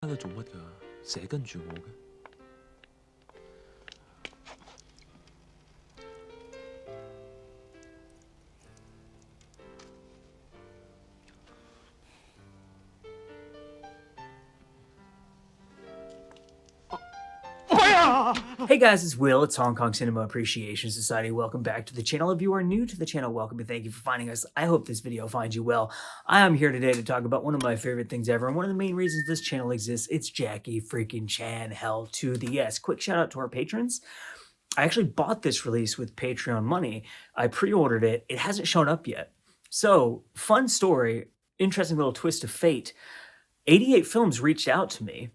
喺度做乜㗎？成日跟住我嘅。Hey guys, it's Will. It's Hong Kong Cinema Appreciation Society. Welcome back to the channel. If you are new to the channel, welcome and thank you for finding us. I hope this video finds you well. I am here today to talk about one of my favorite things ever, and one of the main reasons this channel exists. It's Jackie freaking Chan, hell to the yes. Quick shout out to our patrons. I actually bought this release with Patreon money. I pre-ordered it. It hasn't shown up yet. So, fun story, interesting little twist of fate. 88 Films reached out to me.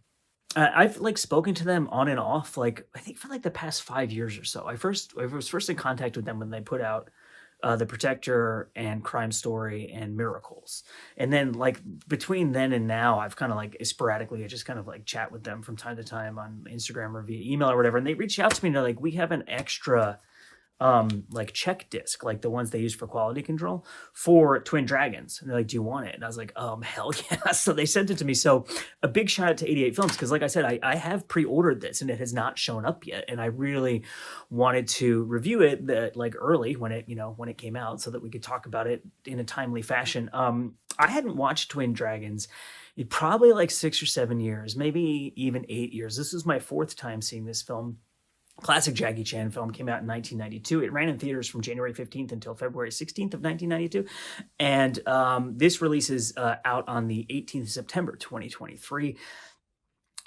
I've spoken to them on and off, I think for the past 5 years or so. I was first in contact with them when they put out The Protector and Crime Story and Miracles. And then between then and now, I've kind of sporadically, I just kind of chat with them from time to time on Instagram or via email or whatever. And they reached out to me and they're like, we have an extra check disc, like the ones they use for quality control for Twin Dragons. And they're like, do you want it? And I was like, hell yeah. So they sent it to me. So a big shout out to 88 Films, because like I said, I have pre-ordered this and it has not shown up yet. And I really wanted to review it early when it came out so that we could talk about it in a timely fashion. I hadn't watched Twin Dragons in probably 6 or 7 years, maybe even 8 years. This was my fourth time seeing this film. Classic Jackie Chan film, came out in 1992. It ran in theaters from January 15th until February 16th of 1992. And this releases out on the 18th of September, 2023.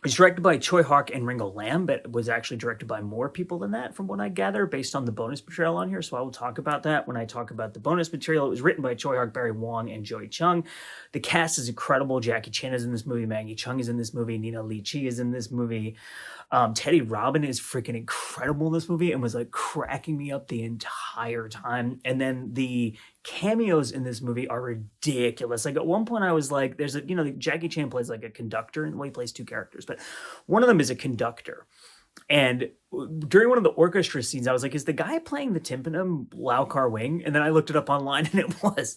It's directed by Choi Hark and Ringo Lam, but was actually directed by more people than that, from what I gather, based on the bonus material on here. So I will talk about that when I talk about the bonus material. It was written by Choi Hark, Barry Wong, and Joey Chung. The cast is incredible. Jackie Chan is in this movie. Maggie Chung is in this movie. Nina Leigh-Chi is in this movie. Teddy Robin is freaking incredible in this movie and was cracking me up the entire time. And then the cameos in this movie are ridiculous. At one point I was like, there's Jackie Chan plays a conductor, and he plays two characters, but one of them is a conductor. And during one of the orchestra scenes, I was like, is the guy playing the tympanum Lau Kar-wing? And then I looked it up online and it was.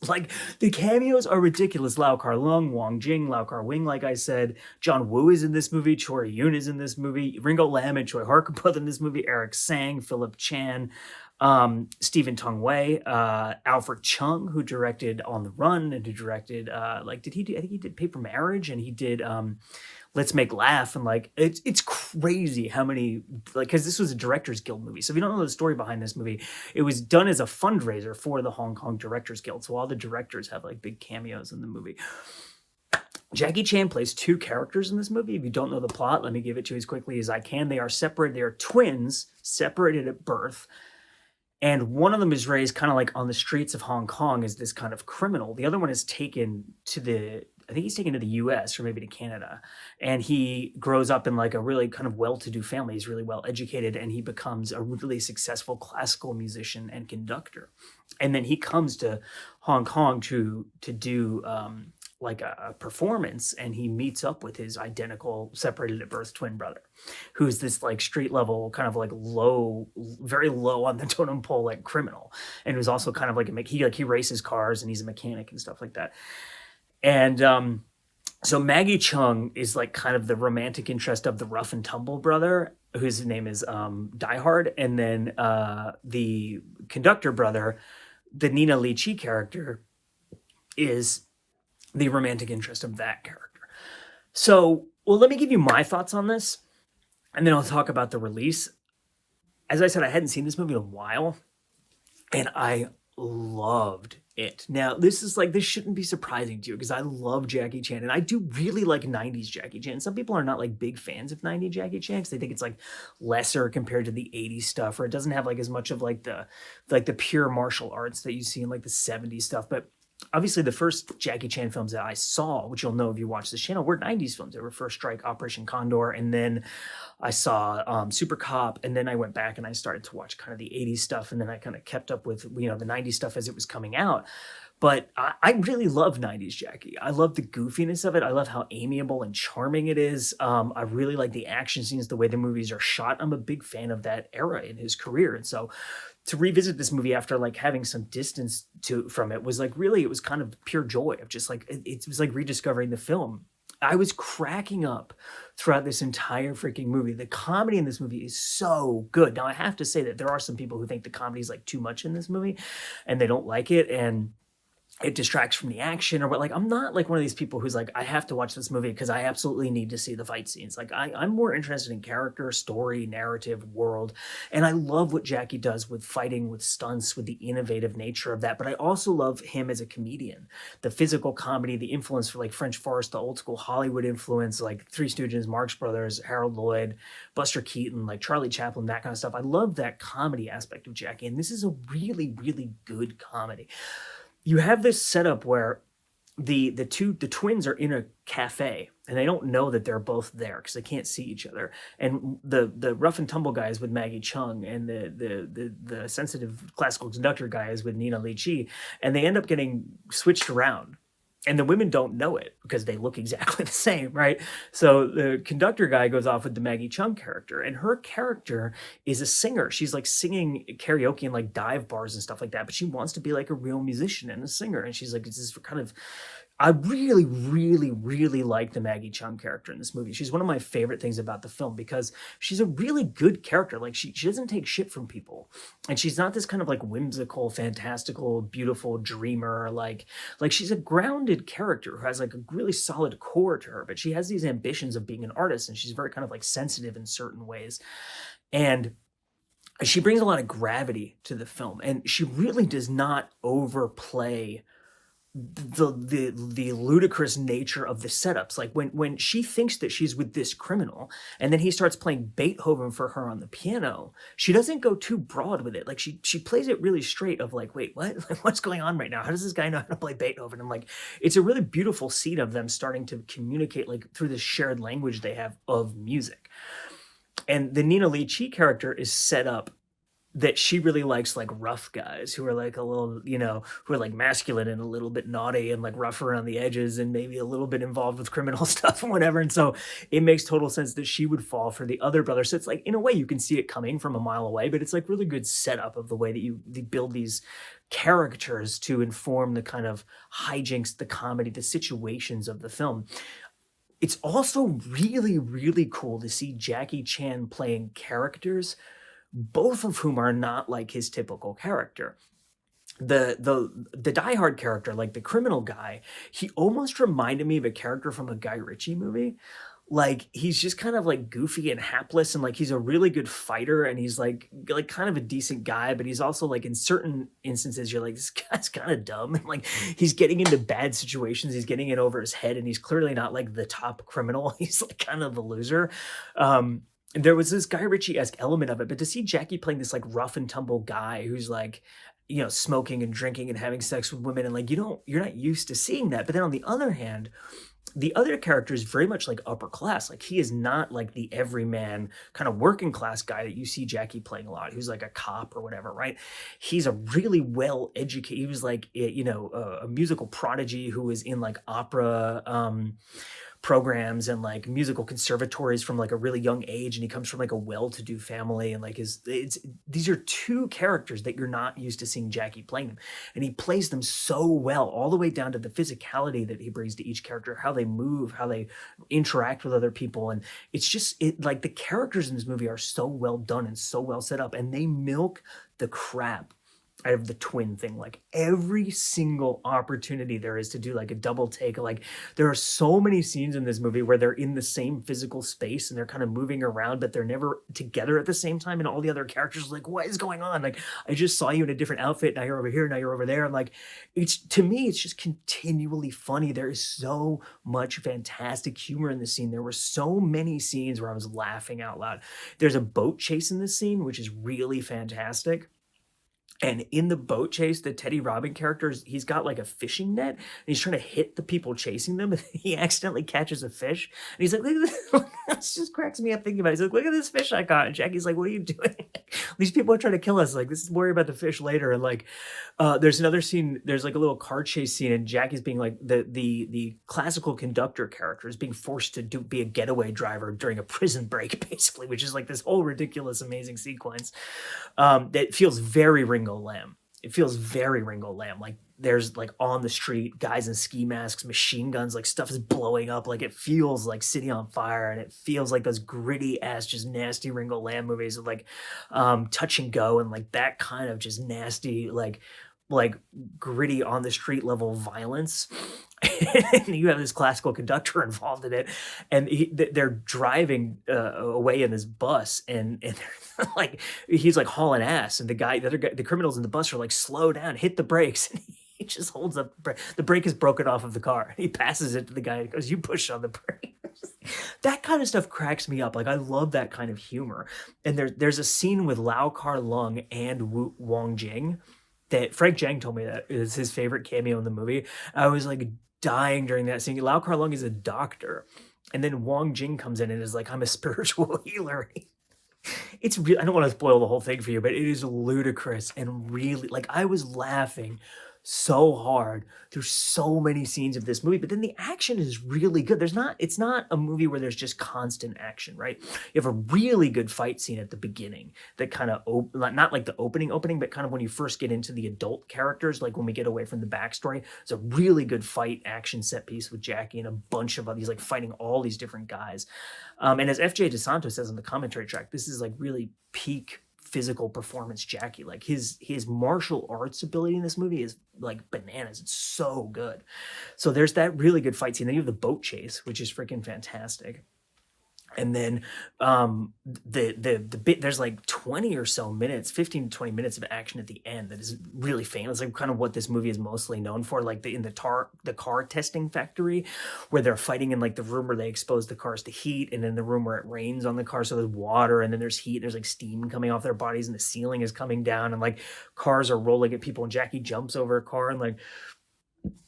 The cameos are ridiculous. Lau Kar-leung, Wong Jing, Lau Kar-wing, like I said. John Woo is in this movie. Choi Yun is in this movie. Ringo Lam and Choi Hark are both in this movie. Eric Sang, Philip Chan, Stephen Tong Wei, Alfred Chung, who directed On the Run and who directed, I think he did Paper Marriage, and he did Let's Make Laugh. And it's crazy how many, because this was a Directors Guild movie. So if you don't know the story behind this movie, it was done as a fundraiser for the Hong Kong Directors Guild. So all the directors have big cameos in the movie. Jackie Chan plays two characters in this movie. If you don't know the plot, let me give it to you as quickly as I can. They are separated. They are twins, separated at birth. And one of them is raised kind of on the streets of Hong Kong as this kind of criminal. The other one is taken to I think he's taken to the US or maybe to Canada. And he grows up in a really kind of well-to-do family. He's really well educated, and he becomes a really successful classical musician and conductor. And then he comes to Hong Kong to do a performance, and he meets up with his identical separated at birth twin brother, who's this street level kind of low, very low on the totem pole criminal, and who's also kind of he races cars and he's a mechanic and stuff like that. And so Maggie Chung is kind of the romantic interest of the rough and tumble brother, whose name is Die Hard, and then the conductor brother, the Nina Leigh-Chi character, is the romantic interest of that character. So, let me give you my thoughts on this, and then I'll talk about the release. As I said, I hadn't seen this movie in a while, and I loved it. Now, this shouldn't be surprising to you, because I love Jackie Chan, and I do really like 90s Jackie Chan. Some people are not big fans of 90s Jackie Chan because they think it's lesser compared to the 80s stuff, or it doesn't have as much of the pure martial arts that you see in the 70s stuff. But obviously, the first Jackie Chan films that I saw, which you'll know if you watch this channel, were 90s films. They were First Strike, Operation Condor, and then I saw Super Cop, and then I went back and I started to watch kind of the 80s stuff, and then I kind of kept up with the 90s stuff as it was coming out. But I really love 90s Jackie. I love the goofiness of it. I love how amiable and charming it is. I really like the action scenes, the way the movies are shot. I'm a big fan of that era in his career. And so to revisit this movie after having some distance from it was really, it was kind of pure joy of just it was rediscovering the film I was cracking up throughout this entire freaking movie. The comedy in this movie is so good. Now, I have to say that there are some people who think the comedy is like too much in this movie and they don't like it. And it distracts from the action or what. Like, I'm not like one of these people who's like, I have to watch this movie because I absolutely need to see the fight scenes. Like, I'm more interested in character, story, narrative, world. And I love what Jackie does with fighting, with stunts, with the innovative nature of that. But I also love him as a comedian, the physical comedy, the influence for like French Forest, the old school Hollywood influence, like Three Stooges, Marx Brothers, Harold Lloyd, Buster Keaton, like Charlie Chaplin, that kind of stuff. I love that comedy aspect of Jackie. And this is a really, really good comedy. You have this setup where the twins are in a cafe and they don't know that they're both there because they can't see each other. And the rough and tumble guy is with Maggie Chung, and the sensitive classical conductor guy is with Nina Li, and they end up getting switched around. And the women don't know it because they look exactly the same, right? So the conductor guy goes off with the Maggie Chung character, and her character is a singer. She's like singing karaoke in like dive bars and stuff like that, but she wants to be like a real musician and a singer. And she's like, it's this kind of, I really, really, really like the Maggie Chung character in this movie. She's one of my favorite things about the film because she's a really good character. Like she doesn't take shit from people. And she's not this kind of like whimsical, fantastical, beautiful dreamer. Like she's a grounded character who has like a really solid core to her, but she has these ambitions of being an artist, and she's very kind of like sensitive in certain ways. And she brings a lot of gravity to the film, and she really does not overplay the ludicrous nature of the setups. Like when she thinks that she's with this criminal and then he starts playing Beethoven for her on the piano, she doesn't go too broad with it. Like she plays it really straight of like, wait, what? Like, what's going on right now? How does this guy know how to play Beethoven? And like, it's a really beautiful scene of them starting to communicate like through this shared language they have of music. And the Nina Li character is set up that she really likes like rough guys who are like a little, who are like masculine and a little bit naughty and like rough around the edges and maybe a little bit involved with criminal stuff and whatever. And so it makes total sense that she would fall for the other brother. So it's like, in a way, you can see it coming from a mile away, but it's like really good setup of the way that they build these characters to inform the kind of hijinks, the comedy, the situations of the film. It's also really, really cool to see Jackie Chan playing characters, both of whom are not like his typical character. The Die Hard character, like the criminal guy, he almost reminded me of a character from a Guy Ritchie movie. Like he's just kind of like goofy and hapless, and like he's a really good fighter, and he's like kind of a decent guy, but he's also like in certain instances you're like, this guy's kind of dumb, and like he's getting into bad situations, he's getting it over his head, and he's clearly not like the top criminal. He's like kind of a loser. There was this Guy Ritchie-esque element of it, but to see Jackie playing this like rough and tumble guy who's like, smoking and drinking and having sex with women, and like you're not used to seeing that. But then on the other hand, the other character is very much like upper class. Like he is not like the everyman kind of working class guy that you see Jackie playing a lot, who's like a cop or whatever, right? He's a really well educated. He was like, a musical prodigy who was in like opera programs and like musical conservatories from like a really young age, and he comes from like a well-to-do family, and like these are two characters that you're not used to seeing Jackie playing them, and he plays them so well, all the way down to the physicality that he brings to each character, how they move, how they interact with other people. And it's just like the characters in this movie are so well done and so well set up, and they milk the crap out of the twin thing. Like every single opportunity there is to do like a double take. Like there are so many scenes in this movie where they're in the same physical space and they're kind of moving around, but they're never together at the same time. And all the other characters are like, what is going on? Like, I just saw you in a different outfit. Now you're over here. Now you're over there. And like, to me, it's just continually funny. There is so much fantastic humor in this scene. There were so many scenes where I was laughing out loud. There's a boat chase in this scene, which is really fantastic. And in the boat chase, the Teddy Robin character, he's got like a fishing net, and he's trying to hit the people chasing them, and he accidentally catches a fish. And he's like, look at this. This just cracks me up thinking about it. He's like, look at this fish I caught. And Jackie's like, what are you doing? These people are trying to kill us. Like, this is worry about the fish later. And like, there's another scene, there's like a little car chase scene, and Jackie's being like, the classical conductor character is being forced to be a getaway driver during a prison break, basically, which is like this whole ridiculous, amazing sequence that feels very Ringo Lamb. It feels very Ringo Lamb. Like there's like on the street guys in ski masks, machine guns, like stuff is blowing up. Like it feels like City on Fire, and it feels like those gritty ass, just nasty Ringo Lam movies of like Touch and Go, and like that kind of just nasty, like gritty on the street level violence. And you have this classical conductor involved in it, and they're driving away in this bus, and they're like he's like hauling ass, and the other guy, the criminals in the bus are like, slow down, hit the brakes, and he just holds up the brake. The brake is broken off of the car. He passes it to the guy and goes, "You push on the brake." That kind of stuff cracks me up. Like I love that kind of humor. And there's a scene with Lau Kar Lung and Wong Jing that Frank Jang told me that is his favorite cameo in the movie. I was like dying during that scene. Lau Kar Lung is a doctor, and then Wong Jing comes in and is like, "I'm a spiritual healer." It's real. I don't want to spoil the whole thing for you, but it is ludicrous and really like I was laughing so hard through so many scenes of this movie. But then the action is really good. It's not a movie where there's just constant action, right? You have a really good fight scene at the beginning that kind of not like the opening, but kind of when you first get into the adult characters, like when we get away from the backstory. It's a really good fight action set piece with Jackie and a bunch of others, like fighting all these different guys. And as FJ DeSanto says on the commentary track, this is like really peak physical performance Jackie. Like his martial arts ability in this movie is like bananas. It's so good. So there's that really good fight scene. Then you have the boat chase, which is freaking fantastic. And then the bit, there's like 20 or so minutes, 15 to 20 minutes of action at the end that is really famous, like kind of what this movie is mostly known for, like in the car testing factory where they're fighting in like the room where they expose the cars to heat, and then the room where it rains on the car, so there's water, and then there's heat, there's like steam coming off their bodies, and the ceiling is coming down, and like cars are rolling at people, and Jackie jumps over a car, and like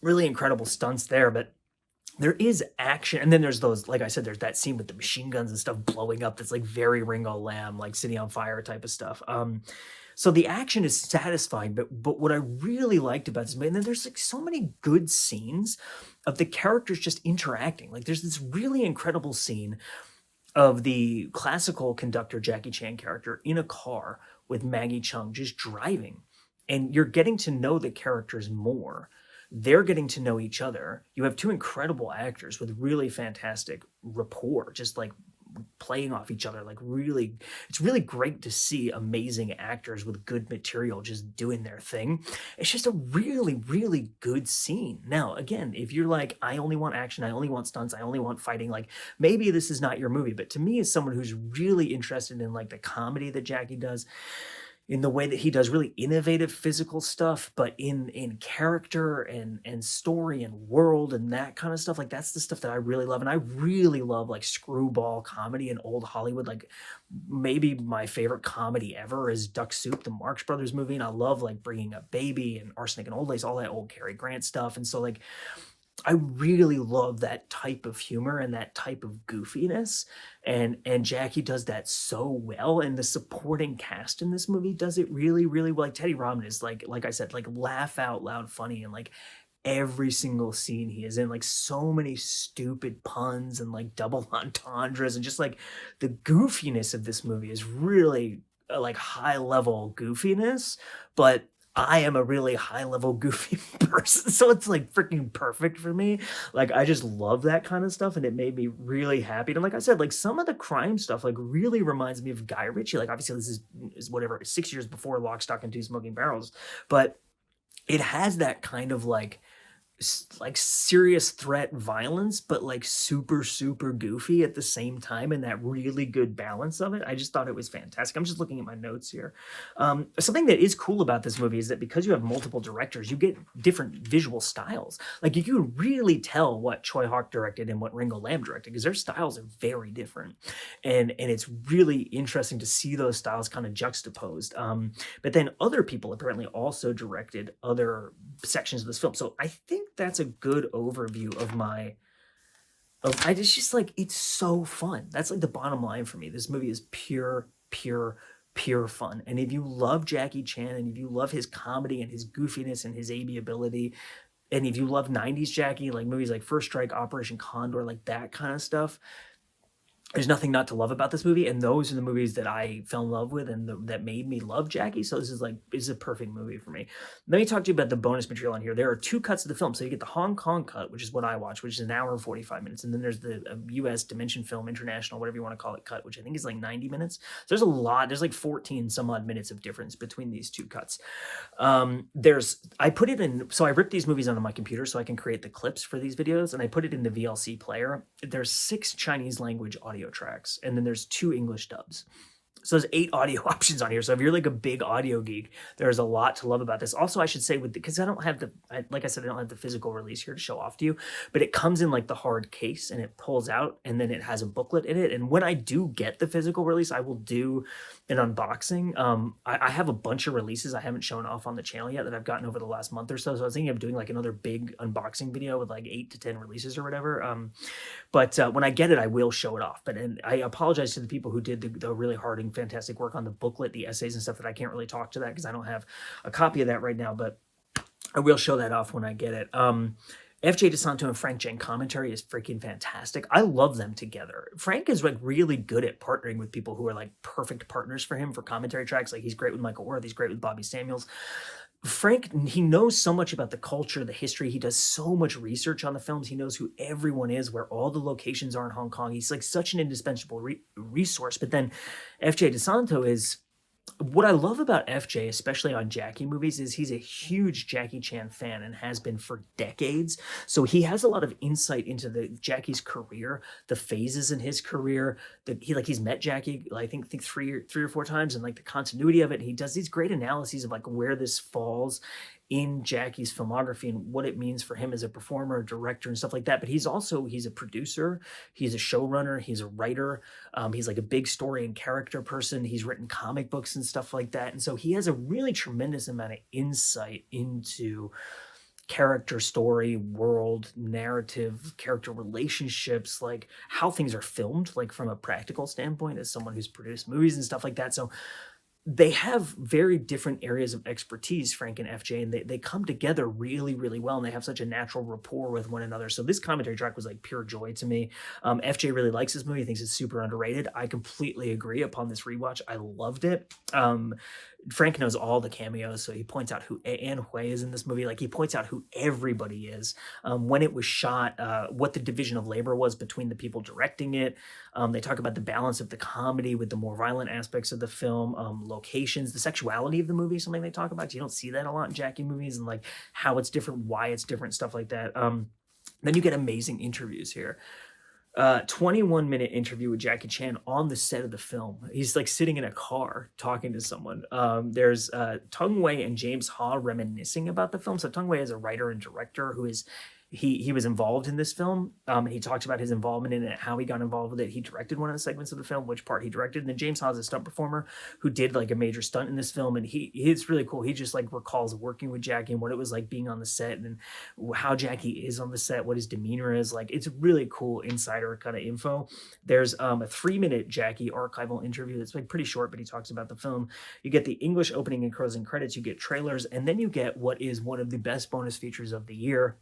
really incredible stunts there. But there is action, and then there's those, like I said, there's that scene with the machine guns and stuff blowing up that's like very Ringo Lam, like City on Fire type of stuff. So the action is satisfying, but what I really liked about this movie, and then there's like so many good scenes of the characters just interacting. Like there's this really incredible scene of the classical conductor Jackie Chan character in a car with Maggie Chung just driving, and you're getting to know the characters more. They're getting to know each other. You have two incredible actors with really fantastic rapport, just like playing off each other. Like really, it's really great to see amazing actors with good material just doing their thing. It's just a really, really good scene. Now, again, if you're like, I only want action, I only want stunts, I only want fighting, like maybe this is not your movie. But to me, as someone who's really interested in like the comedy that Jackie does, in the way that he does really innovative physical stuff, but in character and story and world and that kind of stuff, like that's the stuff that I really love. And I really love like screwball comedy in old Hollywood. Like maybe my favorite comedy ever is Duck Soup, the Marx Brothers movie, and I love like Bringing Up Baby and Arsenic and Old Lace, all that old Cary Grant stuff. And so like I really love that type of humor and that type of goofiness, and Jackie does that so well, and the supporting cast in this movie does it really, really well. Like Teddy Robin is like I said, like laugh out loud funny, and like every single scene he is in, like so many stupid puns and like double entendres, and just like the goofiness of this movie is really like high level goofiness, but I am a really high level goofy person, so it's like freaking perfect for me. Like I just love that kind of stuff, and it made me really happy. And like I said, like some of the crime stuff like really reminds me of Guy Ritchie. Like obviously this is whatever 6 years before Lock, Stock, and Two Smoking Barrels, but it has that kind of like serious threat violence, but like super goofy at the same time, and that really good balance of it. I just thought it was fantastic. I'm just looking at my notes here. Something that is cool about this movie is that because you have multiple directors, you get different visual styles. Like you can really tell what Choi Hawk directed and what Ringo Lam directed, because their styles are very different, and it's really interesting to see those styles kind of juxtaposed. But then other people apparently also directed other sections of this film, so I think that's a good overview it's just like, it's so fun. That's like the bottom line for me. This movie is pure fun. And if you love Jackie Chan, and if you love his comedy and his goofiness and his amiability, and if you love 90s Jackie, like movies like First Strike, Operation Condor, like that kind of stuff, there's nothing not to love about this movie, and those are the movies that I fell in love with and that made me love Jackie. So this is a perfect movie for me. Let me talk to you about the bonus material on here. There are two cuts of the film. So you get the Hong Kong cut, which is what I watched, which is an hour and 45 minutes, and then there's the U.S. Dimension Film International, whatever you want to call it, cut, which I think is like 90 minutes. So there's a lot. There's like 14 some odd minutes of difference between these two cuts. I put it in, so I ripped these movies onto my computer so I can create the clips for these videos, and I put it in the VLC player. There's 6 Chinese language audio tracks, and then there's 2 English dubs. So there's 8 audio options on here. So if you're like a big audio geek, there's a lot to love about this. Also, I should say because I don't have like I said, I don't have the physical release here to show off to you, but it comes in like the hard case and it pulls out and then it has a booklet in it. And when I do get the physical release, I will do an unboxing. I have a bunch of releases I haven't shown off on the channel yet that I've gotten over the last month or so. So I was thinking of doing like another big unboxing video with like 8 to 10 releases or whatever. But when I get it, I will show it off. And I apologize to the people who did the really hard and fantastic work on the booklet, the essays and stuff, that I can't really talk to that because I don't have a copy of that right now, but I will show that off when I get it. FJ DeSanto and Frank Jen commentary is freaking fantastic. I love them together. Frank is like really good at partnering with people who are like perfect partners for him for commentary tracks. Like he's great with Michael Orth, he's great with Bobby Samuels. Frank, he knows so much about the culture, the history. He does so much research on the films. He knows who everyone is, where all the locations are in Hong Kong. He's like such an indispensable resource. But then FJ DeSanto is, what I love about FJ, especially on Jackie movies, is he's a huge Jackie Chan fan and has been for decades. So he has a lot of insight into Jackie's career, the phases in his career. That he's met Jackie, I think three or four times, and like the continuity of it. He does these great analyses of like where this falls in Jackie's filmography and what it means for him as a performer, director, and stuff like that. But he's a producer, he's a showrunner, he's a writer, he's like a big story and character person. He's written comic books and stuff like that. And so he has a really tremendous amount of insight into character, story, world, narrative, character relationships, like how things are filmed, like from a practical standpoint, as someone who's produced movies and stuff like that. So they have very different areas of expertise, Frank and FJ, and they come together really, really well, and they have such a natural rapport with one another. So this commentary track was like pure joy to me. FJ really likes this movie, thinks it's super underrated. I completely agree. Upon this rewatch, I loved it. Frank knows all the cameos, so he points out who Anne Hui is in this movie. Like, he points out who everybody is, when it was shot, what the division of labor was between the people directing it. They talk about the balance of the comedy with the more violent aspects of the film, locations, the sexuality of the movie, something they talk about. You don't see that a lot in Jackie movies, and like how it's different, why it's different, stuff like that. Then you get amazing interviews here. 21-minute interview with Jackie Chan on the set of the film. He's like sitting in a car talking to someone. There's Tung Wei and James Ha reminiscing about the film. So Tung Wei is a writer and director who is he was involved in this film. He talks about his involvement in it, how he got involved with it. He directed one of the segments of the film, which part he directed. And then James Ha is a stunt performer who did like a major stunt in this film, and it's really cool. He just like recalls working with Jackie and what it was like being on the set, and how Jackie is on the set, what his demeanor is like. It's really cool insider kind of info. There's a 3-minute Jackie archival interview that's like pretty short, but he talks about the film. You get the English opening and closing credits, you get trailers, and then you get what is one of the best bonus features of the year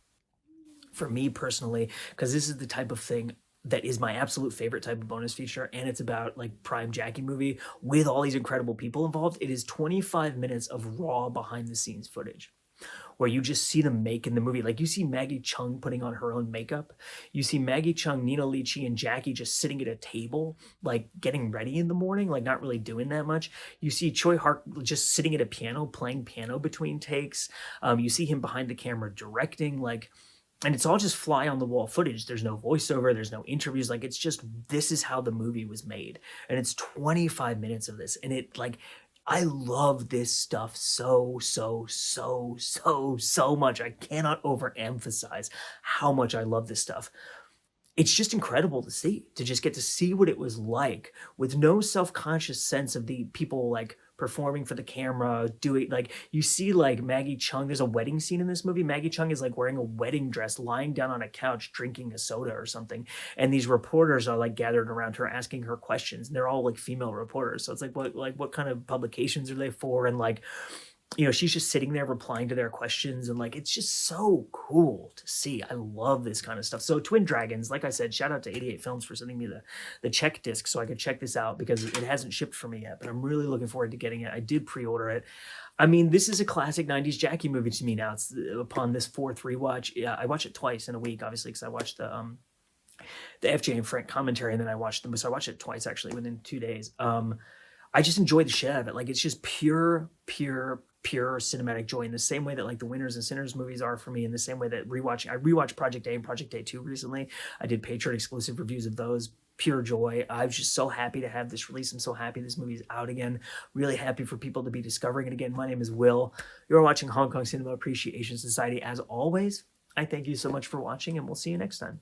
for me personally, because this is the type of thing that is my absolute favorite type of bonus feature, and it's about like prime Jackie movie with all these incredible people involved. It is 25 minutes of raw behind the scenes footage where you just see them making the movie. Like, you see Maggie Chung putting on her own makeup. You see Maggie Chung, Nina Lichi, and Jackie just sitting at a table, like getting ready in the morning, like not really doing that much. You see Choi Hark just sitting at a piano, playing piano between takes. You see him behind the camera directing, like, and it's all just fly on the wall footage. There's no voiceover, there's no interviews. Like, it's just, this is how the movie was made. And it's 25 minutes of this. And it, like, I love this stuff so much. I cannot overemphasize how much I love this stuff. It's just incredible to see, to just get to see what it was like with no self-conscious sense of the people like performing for the camera, doing, like, you see like Maggie Chung, there's a wedding scene in this movie. Maggie Chung is like wearing a wedding dress, lying down on a couch, drinking a soda or something. And these reporters are like gathered around her, asking her questions. And they're all like female reporters. So it's like, what kind of publications are they for? And like, she's just sitting there replying to their questions, and like it's just so cool to see. I love this kind of stuff. So Twin Dragons, like I said, shout out to 88 Films for sending me the check disc so I could check this out because it hasn't shipped for me yet, but I'm really looking forward to getting it. I did pre-order it. I mean, this is a classic 90s Jackie movie to me now. It's upon this fourth rewatch. Yeah, I watched it twice in a week, obviously, because I watched the FJ and Frank commentary, and then I watched them. So I watched it twice actually within 2 days. I just enjoy the shit out of it. Like it's just pure cinematic joy in the same way that like the Winners and Sinners movies are for me, in the same way that I rewatched Project A and Project A 2 recently. I did Patreon exclusive reviews of those. Pure joy. I was just so happy to have this release. I'm so happy this movie's out again. Really happy for people to be discovering it again. My name is Will. You're watching Hong Kong Cinema Appreciation Society. As always, I thank you so much for watching, and we'll see you next time.